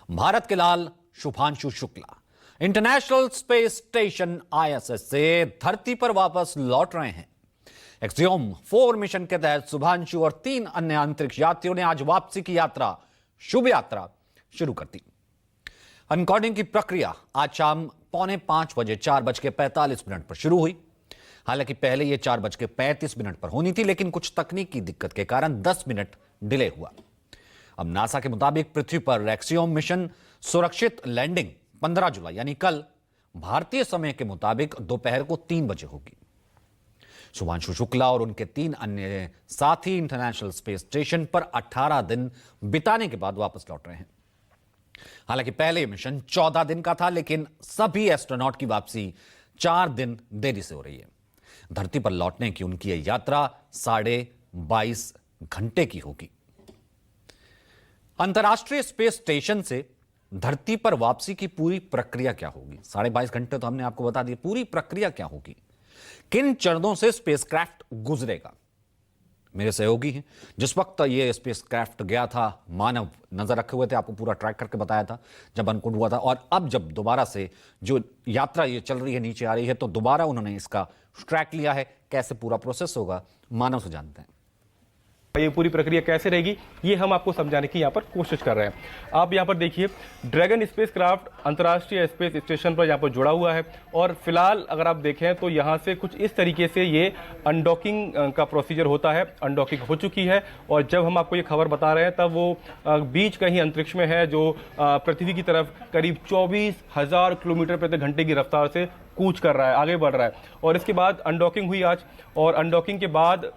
भारत के लाल Shubhanshu Shukla international space station ISS से धरती पर वापस लौट रहे हैं। एक्सियोम 4 मिशन के तहत शुभांशु और 3 अन्य अंतरिक्ष यात्रियों ने आज वापसी की यात्रा, शुभ यात्रा शुरू कर दी। अनकॉर्डिंग की प्रक्रिया आज शाम 4:45 बजे 4:45 पर शुरू हुई। हालांकि पहले यह 4:35 पर होनी थी, लेकिन कुछ तकनीकी दिक्कत के कारण 10 मिनट डिले हुआ। अब नासा के मुताबिक पृथ्वी पर एक्सियोम मिशन सुरक्षित लैंडिंग 15 जुलाई यानी कल भारतीय समय के मुताबिक दोपहर को 3 बजे होगी। शुभांशु शुक्ला और उनके 3 अन्य साथी इंटरनेशनल स्पेस स्टेशन पर 18 दिन बिताने के बाद वापस लौट रहे हैं। हालांकि पहले मिशन 14 दिन का था, लेकिन सभी एस्ट्रोनॉट की वापसी 4 दिन देरी से हो रही है। धरती पर लौटने की उनकी यह यात्रा 22.5 घंटे की होगी। अंतर्राष्ट्रीय स्पेस स्टेशन से धरती पर वापसी की पूरी प्रक्रिया क्या होगी? 22.5 घंटे तो हमने आपको बता दिया। पूरी प्रक्रिया क्या होगी, किन चरणों से स्पेसक्राफ्ट गुजरेगा? मेरे सहयोगी हैं, जिस वक्त ये स्पेसक्राफ्ट गया था, मानव नजर रखे हुए थे, आपको पूरा ट्रैक करके बताया था जब अनकोड हुआ था। और अब जब दोबारा से जो यात्रा ये चल रही है, नीचे आ रही है, तो दोबारा उन्होंने इसका ट्रैक लिया है। कैसे पूरा प्रोसेस होगा, मानव से जानते हैं। ये पूरी प्रक्रिया कैसे रहेगी, ये हम आपको समझाने की यहाँ पर कोशिश कर रहे हैं। आप यहाँ पर देखिए, ड्रैगन स्पेसक्राफ्ट अंतर्राष्ट्रीय स्पेस स्टेशन पर यहाँ पर जुड़ा हुआ है। और फिलहाल अगर आप देखें तो यहाँ से कुछ इस तरीके से ये अनडॉकिंग का प्रोसीजर होता है। अनडॉकिंग हो चुकी है और जब हम आपको ये खबर बता रहे हैं तब वो बीच कहीं अंतरिक्ष में है, जो पृथ्वी की तरफ करीब 24,000 किलोमीटर प्रति घंटे की रफ्तार से कूच कर रहा है, आगे बढ़ रहा है। और इसके बाद अनडॉकिंग हुई आज, और अनडॉकिंग के बाद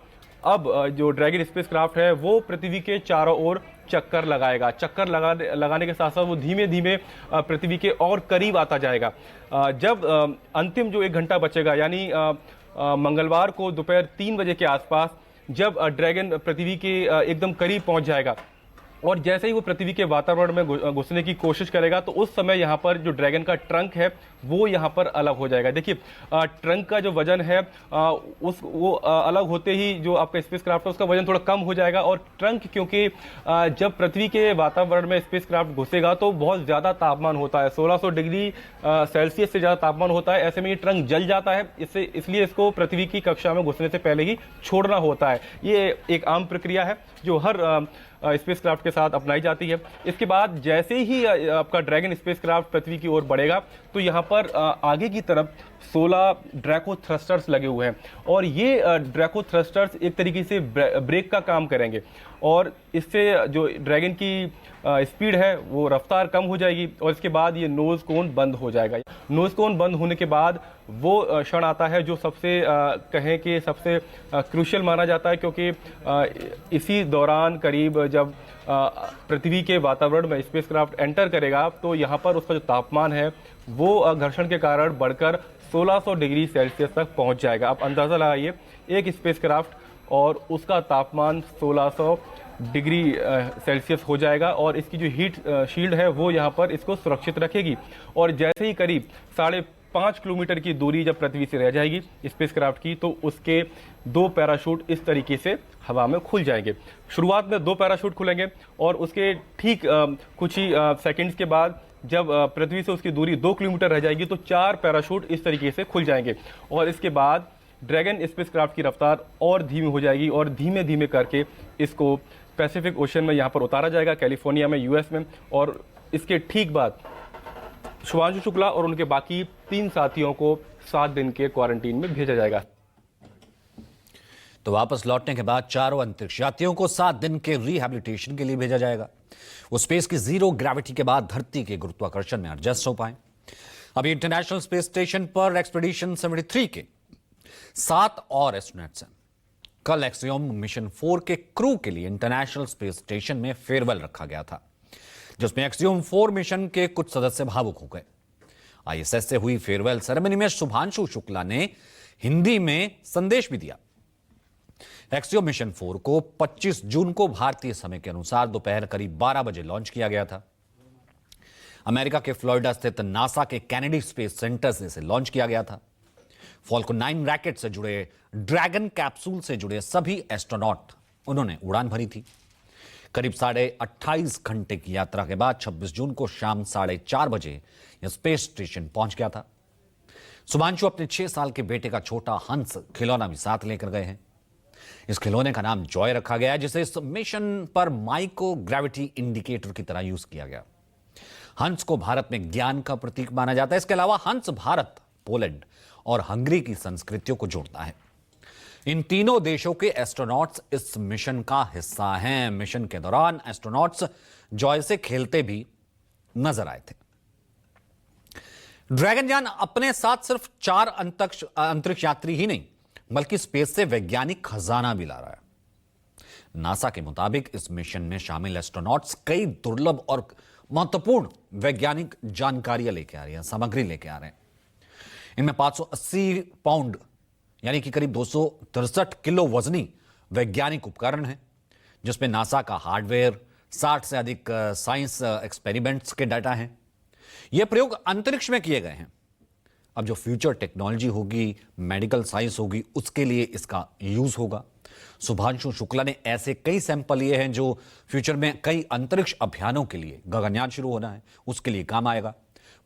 अब जो ड्रैगन स्पेसक्राफ्ट है वो पृथ्वी के चारों ओर चक्कर लगाएगा। चक्कर लगाने के साथ साथ वो धीमे धीमे पृथ्वी के और करीब आता जाएगा। जब अंतिम जो 1 घंटा बचेगा, यानी मंगलवार को दोपहर 3 बजे के आसपास, जब ड्रैगन पृथ्वी के एकदम करीब पहुंच जाएगा और जैसे ही वो पृथ्वी के वातावरण में घुसने की कोशिश करेगा, तो उस समय यहाँ पर जो ड्रैगन का ट्रंक है वो यहाँ पर अलग हो जाएगा। देखिए, ट्रंक का जो वजन है वो अलग होते ही जो आपका स्पेसक्राफ्ट है उसका वजन थोड़ा कम हो जाएगा। और ट्रंक, क्योंकि जब पृथ्वी के वातावरण में स्पेसक्राफ्ट घुसेगा तो बहुत ज़्यादा तापमान होता है, 1600 डिग्री सेल्सियस से ज़्यादा तापमान होता है। ऐसे में ये ट्रंक जल जाता है, इसलिए इसको पृथ्वी की कक्षा में घुसने से पहले ही छोड़ना होता है। ये एक आम प्रक्रिया है जो हर स्पेसक्राफ्ट के साथ अपनाई जाती है। इसके बाद जैसे ही आपका ड्रैगन स्पेसक्राफ्ट पृथ्वी की ओर बढ़ेगा तो यहाँ पर आगे की तरफ 16 ड्रैको थ्रस्टर्स लगे हुए हैं, और ये ड्रैको थ्रस्टर्स एक तरीके से ब्रेक का काम करेंगे, और इससे जो ड्रैगन की स्पीड है वो रफ्तार कम हो जाएगी। और इसके बाद ये नोज कोन बंद हो जाएगा। नोज कोन बंद होने के बाद वो क्षण आता है जो सबसे कहें कि सबसे क्रूशियल माना जाता है, क्योंकि इसी दौरान करीब जब पृथ्वी के वातावरण में स्पेसक्राफ्ट एंटर करेगा तो यहाँ पर उसका जो तापमान है वो घर्षण के कारण बढ़कर 1600 डिग्री सेल्सियस तक पहुँच जाएगा। आप अंदाज़ा लगाइए, एक स्पेसक्राफ्ट और उसका तापमान 1600 डिग्री सेल्सियस हो जाएगा, और इसकी जो हीट शील्ड है वो यहाँ पर इसको सुरक्षित रखेगी। और जैसे ही करीब 5.5 किलोमीटर की दूरी जब पृथ्वी से रह जाएगी स्पेसक्राफ्ट की, तो उसके 2 पैराशूट इस तरीके से हवा में खुल जाएंगे। शुरुआत में 2 पैराशूट खुलेंगे और उसके ठीक कुछ ही सेकंड्स के बाद जब पृथ्वी से उसकी दूरी 2 किलोमीटर रह जाएगी तो 4 पैराशूट इस तरीके से खुल जाएंगे। और इसके बाद ड्रैगन स्पेसक्राफ्ट की रफ्तार और धीमी हो जाएगी, और धीमे धीमे करके इसको पैसिफिक ओशन में यहाँ पर उतारा जाएगा, कैलिफोर्निया में, यूएस में। और इसके ठीक बाद शुभांशु शुक्ला और उनके बाकी 3 साथियों को 7 दिन के क्वारंटीन में भेजा जाएगा। तो वापस लौटने के बाद चारों अंतरिक्ष यात्रियों को 7 दिन के रिहैबिलिटेशन के लिए भेजा जाएगा। वो स्पेस की 0 ग्रेविटी के बाद धरती के गुरुत्वाकर्षण में एडजस्ट हो पाए। अभी इंटरनेशनल स्पेस स्टेशन पर एक्सपीडिशन 73 के 7 और एस्ट्रोनॉट्स हैं। कल एक्सियोम मिशन 4 के क्रू के लिए इंटरनेशनल स्पेस स्टेशन में फेयरवेल रखा गया था, जिसमें एक्सियोम 4 मिशन के कुछ सदस्य भावुक हो गए। आईएसएस से हुई फेयरवेल सेरेमनी में शुभांशु शुक्ला ने हिंदी में संदेश भी दिया। एक्सियोम मिशन 4 को 25 जून को भारतीय समय के अनुसार दोपहर करीब 12 बजे लॉन्च किया गया था। अमेरिका के फ्लोरिडा स्थित नासा के कैनेडी स्पेस सेंटर से इसे लॉन्च किया गया था। फॉल्कन 9 रैकेट से जुड़े ड्रैगन कैप्सूल से जुड़े सभी एस्ट्रोनॉट उन्होंने उड़ान भरी थी। करीब 28.5 घंटे की यात्रा के बाद 26 जून को शाम 4:30 बजे यह स्पेस स्टेशन पहुंच गया था। शुभांशु अपने 6 साल के बेटे का छोटा हंस खिलौना भी साथ लेकर गए हैं। इस खिलौने का नाम जॉय रखा गया है, जिसे इस मिशन पर माइक्रो ग्रेविटी इंडिकेटर की तरह यूज किया गया। हंस को भारत में ज्ञान का प्रतीक माना जाता है। इसके अलावा हंस भारत, पोलैंड और हंगरी की संस्कृतियों को जोड़ता है। इन तीनों देशों के एस्ट्रोनॉट्स इस मिशन का हिस्सा हैं। मिशन के दौरान एस्ट्रोनॉट्स जॉय से खेलते भी नजर आए थे। ड्रैगनयान अपने साथ सिर्फ 4 अंतरिक्ष यात्री ही नहीं, बल्कि स्पेस से वैज्ञानिक खजाना भी ला रहा है। नासा के मुताबिक इस मिशन में शामिल एस्ट्रोनॉट्स कई दुर्लभ और महत्वपूर्ण वैज्ञानिक जानकारियां लेके आ रही हैं, सामग्री लेके आ रहे हैं। इनमें 580 पाउंड यानी कि करीब 263 किलो वजनी वैज्ञानिक उपकरण हैं, जिसमें नासा का हार्डवेयर, 60 से अधिक साइंस एक्सपेरिमेंट्स के डाटा हैं। यह प्रयोग अंतरिक्ष में किए गए हैं। अब जो फ्यूचर टेक्नोलॉजी होगी, मेडिकल साइंस होगी, उसके लिए इसका यूज होगा। शुभांशु शुक्ला ने ऐसे कई सैंपल लिए हैं जो फ्यूचर में कई अंतरिक्ष अभियानों के लिए, गगनयान शुरू होना है उसके लिए काम आएगा।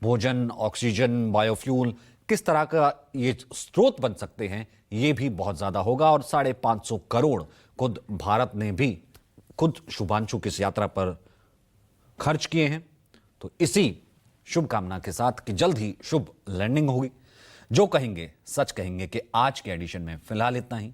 भोजन, ऑक्सीजन, बायोफ्यूल किस तरह का ये स्रोत बन सकते हैं, ये भी बहुत ज्यादा होगा। और 550 करोड़ खुद भारत ने भी खुद शुभांशु की इस यात्रा पर खर्च किए हैं। तो इसी शुभकामना के साथ कि जल्द ही शुभ लैंडिंग होगी। जो कहेंगे सच कहेंगे कि आज के एडिशन में फिलहाल इतना ही।